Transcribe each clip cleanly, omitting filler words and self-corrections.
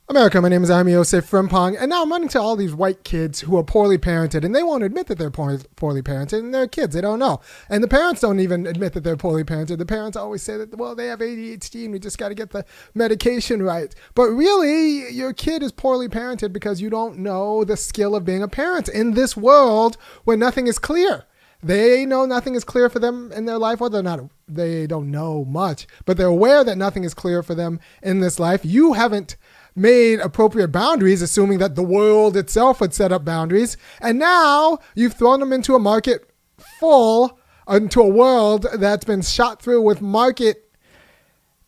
America, my name is Osei-Frimpong, and now I'm running to all these white kids who are poorly parented, and they won't admit that they're poorly parented, and they're kids, they don't know. And the parents don't even admit that they're poorly parented. The parents always say that, well, they have ADHD and we just got to get the medication right. But really, your kid is poorly parented because you don't know the skill of being a parent in this world where nothing is clear. They know nothing is clear for them in their life. Well, they don't know much, but they're aware that nothing is clear for them in this life. You haven't made appropriate boundaries, assuming that the world itself would set up boundaries. And now you've thrown them into a market into a world that's been shot through with market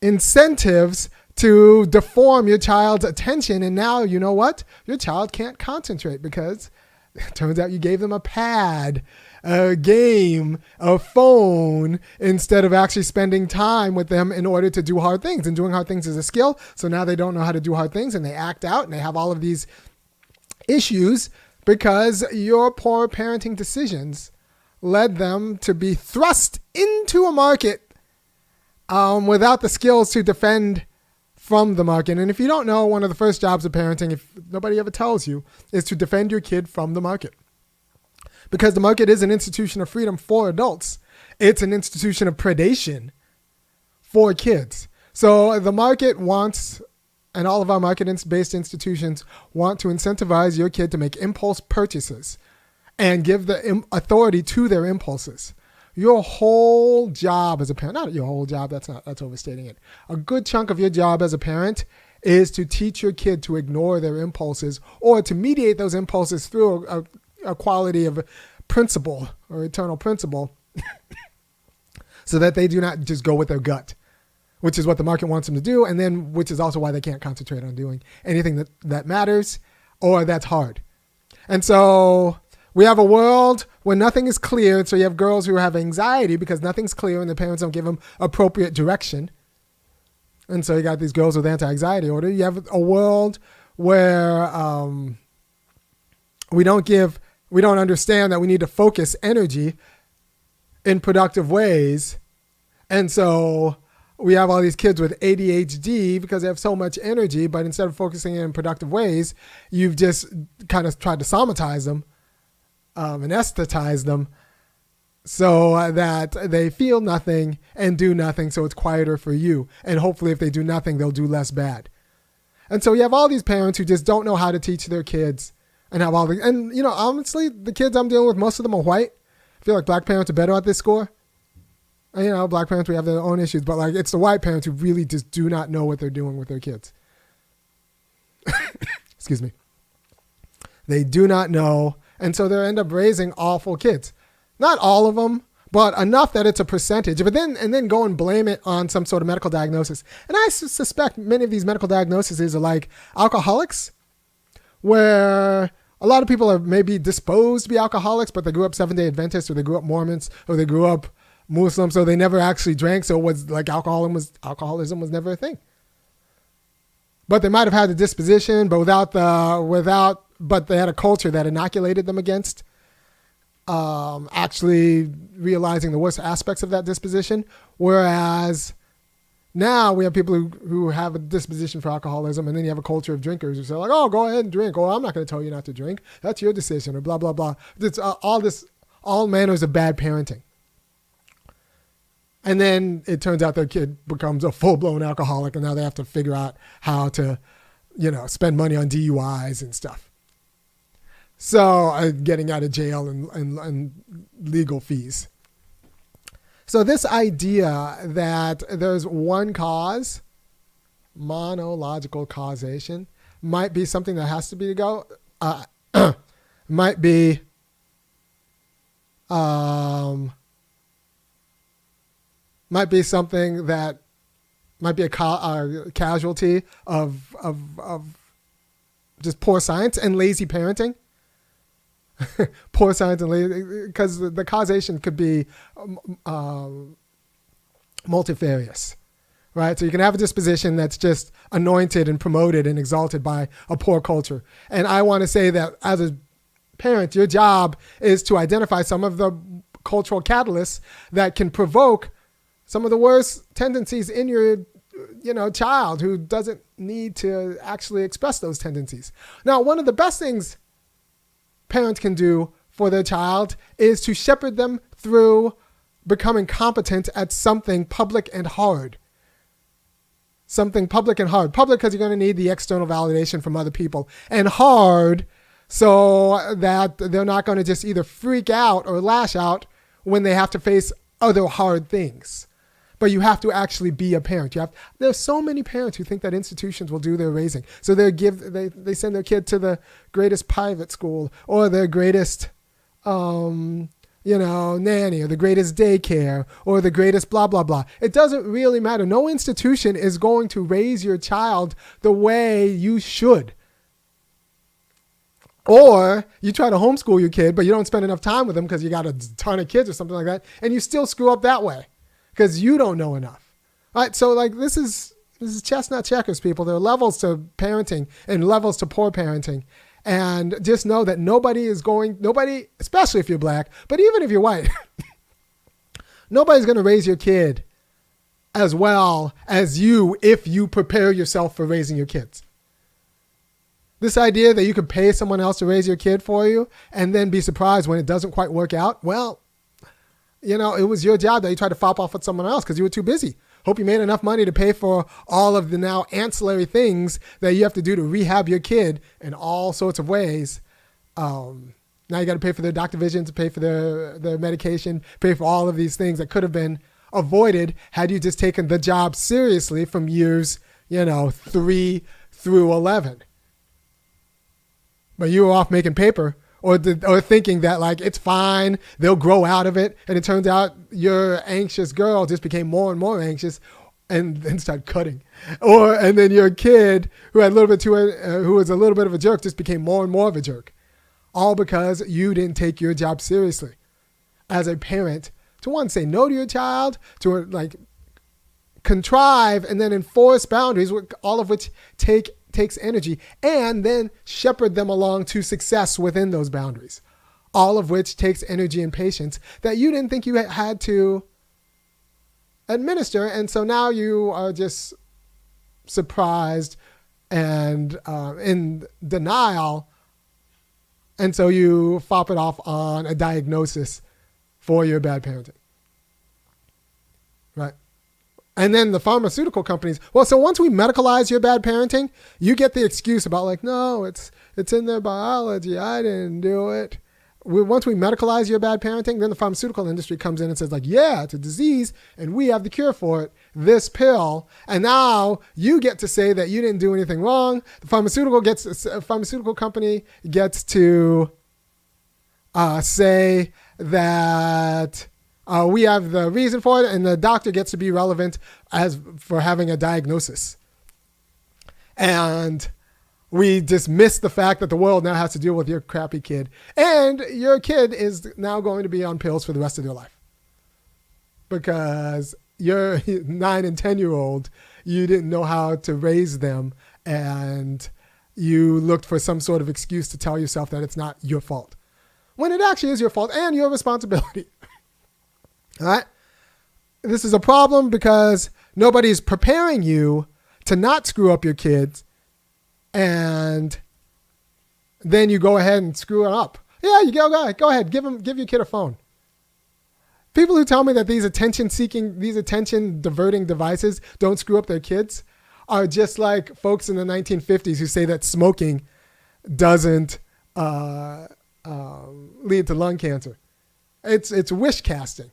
incentives to deform your child's attention. And now, you know what? Your child can't concentrate because it turns out you gave them a pad, a game, a phone, instead of actually spending time with them in order to do hard things. And doing hard things is a skill. So now they don't know how to do hard things and they act out and they have all of these issues because your poor parenting decisions led them to be thrust into a market without the skills to defend from the market. And if you don't know, one of the first jobs of parenting, if nobody ever tells you, is to defend your kid from the market. Because the market is an institution of freedom for adults. It's an institution of predation for kids. So the market wants, and all of our market-based institutions want to incentivize your kid to make impulse purchases and give the authority to their impulses. Your whole job as a parent, not your whole job, that's overstating it. A good chunk of your job as a parent is to teach your kid to ignore their impulses or to mediate those impulses through a quality of principle or eternal principle so that they do not just go with their gut, which is what the market wants them to do. And then, which is also why they can't concentrate on doing anything that matters or that's hard. And so we have a world where nothing is clear. So you have girls who have anxiety because nothing's clear and the parents don't give them appropriate direction. And so you got these girls with anti-anxiety order. You have a world where we don't understand that we need to focus energy in productive ways. And so we have all these kids with ADHD because they have so much energy, but instead of focusing in productive ways, you've just kind of tried to somatize them, anesthetize them so that they feel nothing and do nothing. So it's quieter for you. And hopefully if they do nothing, they'll do less bad. And so you have all these parents who just don't know how to teach their kids and have all the, and you know, honestly, the kids I'm dealing with, most of them are white. I feel like black parents are better at this score. And, you know, black parents, we have their own issues, but like it's the white parents who really just do not know what they're doing with their kids. Excuse me. They do not know. And so they end up raising awful kids. Not all of them, but enough that it's a percentage. But then go and blame it on some sort of medical diagnosis. And I suspect many of these medical diagnoses are like alcoholics, where a lot of people are maybe disposed to be alcoholics, but they grew up Seventh-day Adventists or they grew up Mormons or they grew up Muslim, so they never actually drank. So it was like alcoholism was never a thing. But they might have had the disposition, but but they had a culture that inoculated them against actually realizing the worst aspects of that disposition. Whereas now we have people who have a disposition for alcoholism, and then you have a culture of drinkers who say like, oh, go ahead and drink. Oh, I'm not going to tell you not to drink. That's your decision, or blah, blah, blah. It's all manners of bad parenting. And then it turns out their kid becomes a full-blown alcoholic, and now they have to figure out how to, you know, spend money on DUIs and stuff. So getting out of jail and legal fees. So this idea that there's one cause, monological causation, might be something that has to be might be something that might be a casualty of just poor science and lazy parenting. Poor science and lazy, because the causation could be multifarious, right? So you can have a disposition that's just anointed and promoted and exalted by a poor culture. And I want to say that as a parent, your job is to identify some of the cultural catalysts that can provoke some of the worst tendencies in your child who doesn't need to actually express those tendencies. Now, one of the best things parents can do for their child is to shepherd them through becoming competent at something public and hard. Something public and hard. Public because you're going to need the external validation from other people. And hard so that they're not going to just either freak out or lash out when they have to face other hard things. But you have to actually be a parent. There's so many parents who think that institutions will do their raising. So they send their kid to the greatest private school or their greatest nanny or the greatest daycare or the greatest blah, blah, blah. It doesn't really matter. No institution is going to raise your child the way you should. Or you try to homeschool your kid, but you don't spend enough time with them because you got a ton of kids or something like that, and you still screw up that way because you don't know enough. All right, so this is chestnut checkers, people. There are levels to parenting and levels to poor parenting. And just know that nobody, especially if you're black, but even if you're white, nobody's going to raise your kid as well as you if you prepare yourself for raising your kids. This idea that you could pay someone else to raise your kid for you and then be surprised when it doesn't quite work out. Well, it was your job that you tried to fop off with someone else because you were too busy. Hope you made enough money to pay for all of the now ancillary things that you have to do to rehab your kid in all sorts of ways. Now you got to pay for their doctor visits, pay for their medication, pay for all of these things that could have been avoided had you just taken the job seriously from years, 3 through 11. But you were off making paper or thinking that it's fine, they'll grow out of it. And it turns out your anxious girl just became more and more anxious and then started cutting. And then your kid who was a little bit of a jerk just became more and more of a jerk. All because you didn't take your job seriously as a parent to one, say no to your child, to contrive and then enforce boundaries, all of which takes energy, and then shepherd them along to success within those boundaries, all of which takes energy and patience that you didn't think you had to administer. And so now you are just surprised and in denial. And so you fop it off on a diagnosis for your bad parenting. Right? And then the pharmaceutical companies, so once we medicalize your bad parenting, you get the excuse about no, it's in their biology. I didn't do it. Once we medicalize your bad parenting, then the pharmaceutical industry comes in and says yeah, it's a disease and we have the cure for it, this pill. And now you get to say that you didn't do anything wrong. The pharmaceutical company gets to say that we have the reason for it, and the doctor gets to be relevant as for having a diagnosis. And we dismiss the fact that the world now has to deal with your crappy kid. And your kid is now going to be on pills for the rest of their life. Because your 9 and 10-year-old, you didn't know how to raise them, and you looked for some sort of excuse to tell yourself that it's not your fault, when it actually is your fault and your responsibility. All right. This is a problem because nobody's preparing you to not screw up your kids, and then you go ahead and screw it up. Yeah, you go ahead, give your kid a phone. People who tell me that these attention diverting devices don't screw up their kids are just like folks in the 1950s who say that smoking doesn't lead to lung cancer. It's wish casting.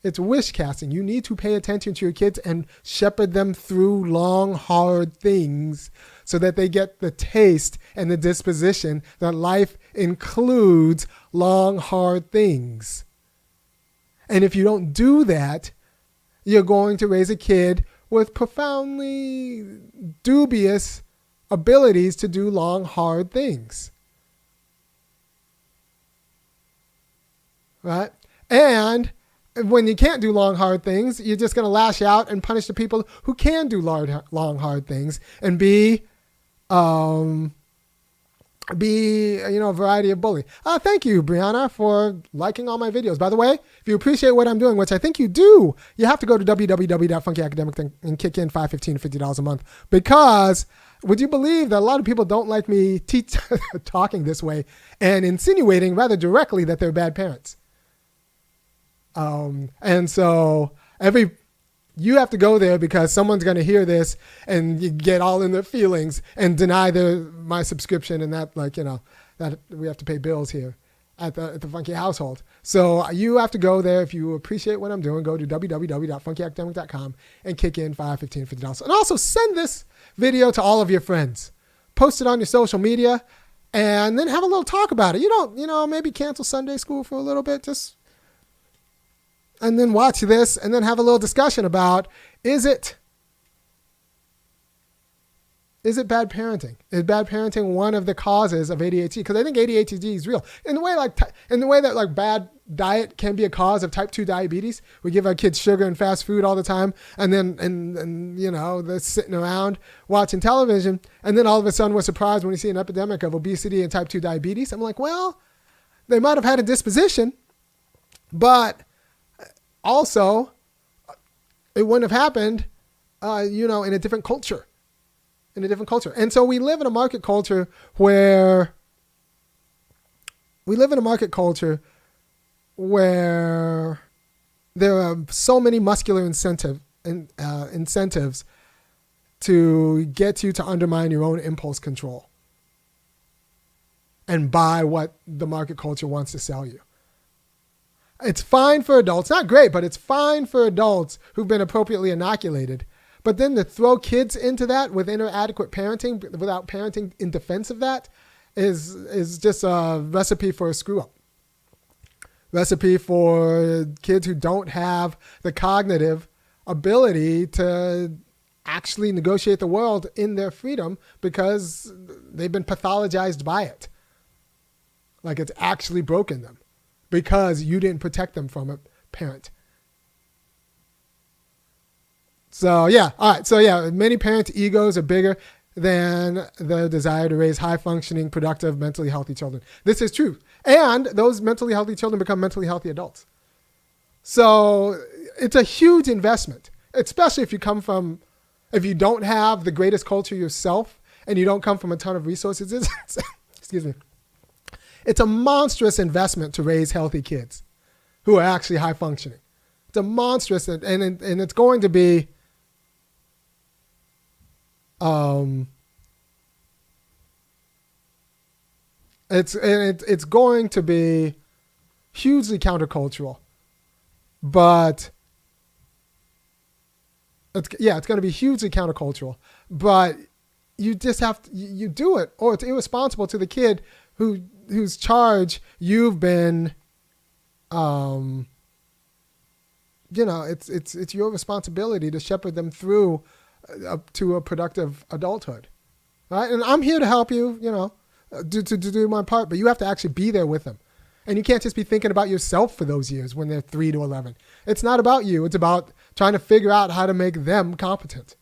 It's wish casting. You need to pay attention to your kids and shepherd them through long, hard things so that they get the taste and the disposition that life includes long, hard things. And if you don't do that, you're going to raise a kid with profoundly dubious abilities to do long, hard things. Right? And when you can't do long, hard things, you're just going to lash out and punish the people who can do long, hard things and be be, a variety of bully. Thank you, Brianna, for liking all my videos. By the way, if you appreciate what I'm doing, which I think you do, you have to go to www.funkyacademic and kick in $5, $15, $50 a month, because would you believe that a lot of people don't like me talking this way and insinuating rather directly that they're bad parents. And so you have to go there because someone's going to hear this and you get all in their feelings and deny my subscription, and that that we have to pay bills here at the Funky household. So you have to go there. If you appreciate what I'm doing, go to www.funkyacademic.com and kick in $5, $15, $50. And also send this video to all of your friends. Post it on your social media and then have a little talk about it. You don't, maybe cancel Sunday school for a little bit, and then watch this and then have a little discussion about, is it bad parenting? Is bad parenting one of the causes of ADHD? Because I think ADHD is real. In the way that bad diet can be a cause of type 2 diabetes. We give our kids sugar and fast food all the time, and then they're sitting around watching television, and then all of a sudden we're surprised when we see an epidemic of obesity and type 2 diabetes. I'm like, well, they might have had a disposition, but also it wouldn't have happened, in a different culture. And so we live in a market culture where there are so many muscular incentives to get you to undermine your own impulse control and buy what the market culture wants to sell you. It's fine for adults, not great, but it's fine for adults who've been appropriately inoculated. But then to throw kids into that with inadequate parenting, without parenting in defense of that, is just a recipe for a screw up. Recipe for kids who don't have the cognitive ability to actually negotiate the world in their freedom because they've been pathologized by it. Like it's actually broken them because you didn't protect them from a parent. So yeah, all right. So yeah, many parents' egos are bigger than the desire to raise high-functioning, productive, mentally healthy children. This is true. And those mentally healthy children become mentally healthy adults. So it's a huge investment, especially if you don't have the greatest culture yourself and you don't come from a ton of resources. Excuse me. It's a monstrous investment to raise healthy kids who are actually high-functioning. It's a monstrous, and it's going to be it's going to be hugely countercultural, but it's going to be hugely countercultural, but you just have to, you do it, or it's irresponsible to the kid whose charge you've been, it's your responsibility to shepherd them through to a productive adulthood, right? And I'm here to help you, to do my part, but you have to actually be there with them. And you can't just be thinking about yourself for those years when they're 3 to 11. It's not about you. It's about trying to figure out how to make them competent,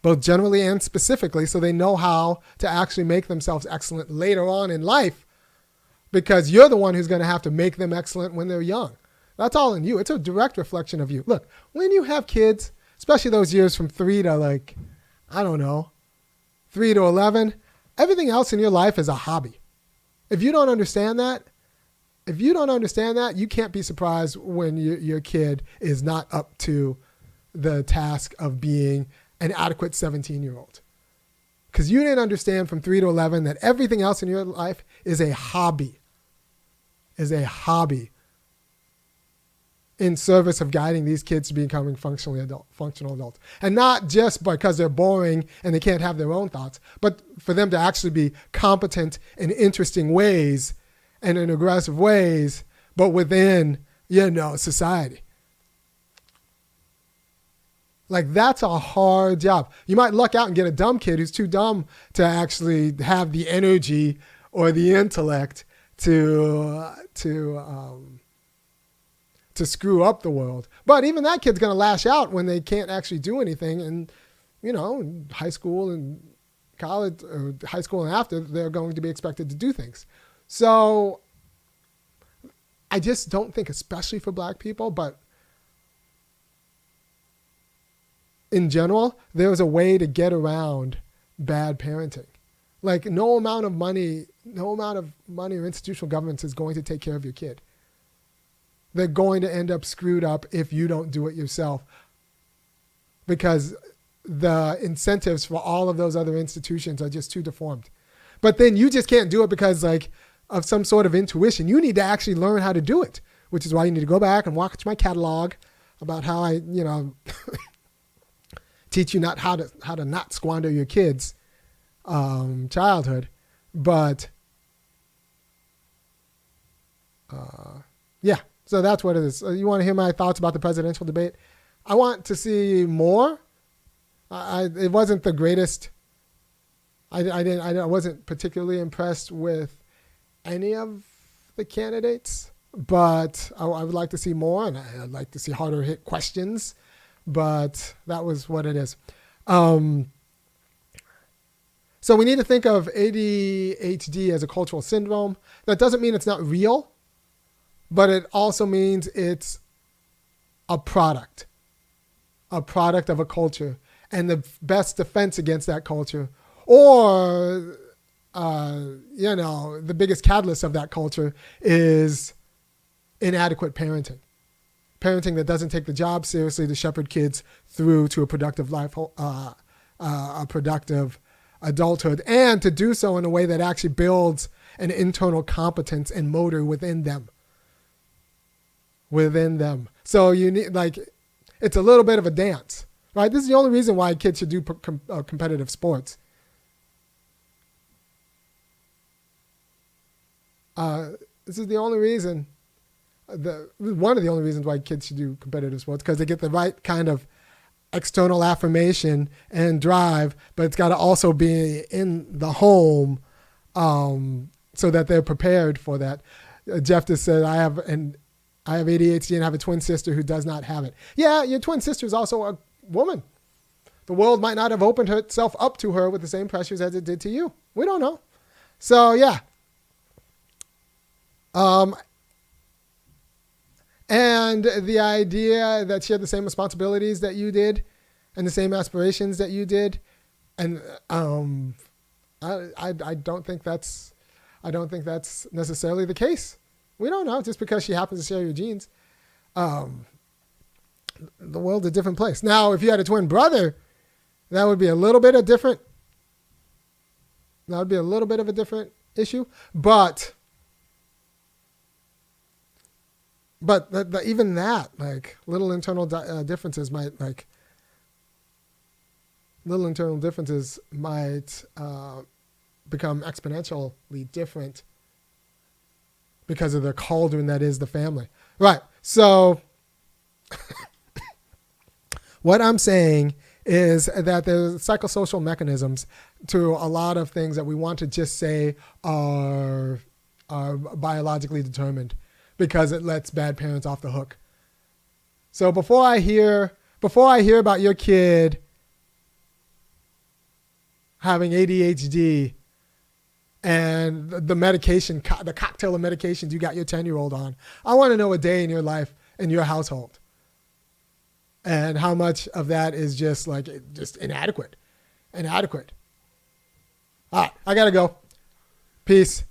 both generally and specifically, so they know how to actually make themselves excellent later on in life, because you're the one who's going to have to make them excellent when they're young. That's all in you. It's a direct reflection of you. Look, when you have kids, especially those years from 3 to 3 to 11, everything else in your life is a hobby. If you don't understand that, you can't be surprised when your kid is not up to the task of being an adequate 17-year-old. Because you didn't understand from 3 to 11 that everything else in your life is a hobby. In service of guiding these kids to becoming functional adults. And not just because they're boring and they can't have their own thoughts, but for them to actually be competent in interesting ways and in aggressive ways, but within, society. Like, that's a hard job. You might luck out and get a dumb kid who's too dumb to actually have the energy or the intellect to screw up the world. But even that kid's going to lash out when they can't actually do anything in high school and college or high school and after, they're going to be expected to do things. So I just don't think, especially for black people, but in general, there's a way to get around bad parenting. Like no amount of money or institutional governments is going to take care of your kid. They're going to end up screwed up if you don't do it yourself, because the incentives for all of those other institutions are just too deformed. But then you just can't do it because like of some sort of intuition. You need to actually learn how to do it, which is why you need to go back and watch my catalog about how I, teach you how to not squander your kids' childhood. But yeah, so that's what it is. You want to hear my thoughts about the presidential debate? I want to see more. It wasn't the greatest. I wasn't particularly impressed with any of the candidates, but I would like to see more, and I'd like to see harder hit questions. But that was what it is. So we need to think of ADHD as a cultural syndrome. That doesn't mean it's not real, but it also means it's a product of a culture. And the best defense against that culture, or, the biggest catalyst of that culture is inadequate parenting. Parenting that doesn't take the job seriously to shepherd kids through to a productive life, a productive adulthood, and to do so in a way that actually builds an internal competence and motor within them. So you need, it's a little bit of a dance, right? This is the only reason why kids should do competitive sports. This is the only reason. One of the only reasons why kids should do competitive sports, because they get the right kind of external affirmation and drive, but it's got to also be in the home so that they're prepared for that. Jeff just said, I have ADHD and I have a twin sister who does not have it. Yeah, your twin sister is also a woman. The world might not have opened itself up to her with the same pressures as it did to you. We don't know. So yeah. And the idea that she had the same responsibilities that you did and the same aspirations that you did. And I don't think that's necessarily the case. We don't know, just because she happens to share your genes. The world's a different place. Now, if you had a twin brother, that would be a little bit of different. That would be a little bit of a different issue. But even that, little internal differences might become exponentially different because of the cauldron that is the family. Right. So what I'm saying is that there's psychosocial mechanisms to a lot of things that we want to just say are biologically determined, because it lets bad parents off the hook. So before I hear about your kid having ADHD and the medication, the cocktail of medications you got your 10-year-old on, I want to know a day in your life, in your household, and how much of that is just inadequate. All right, I gotta go. Peace.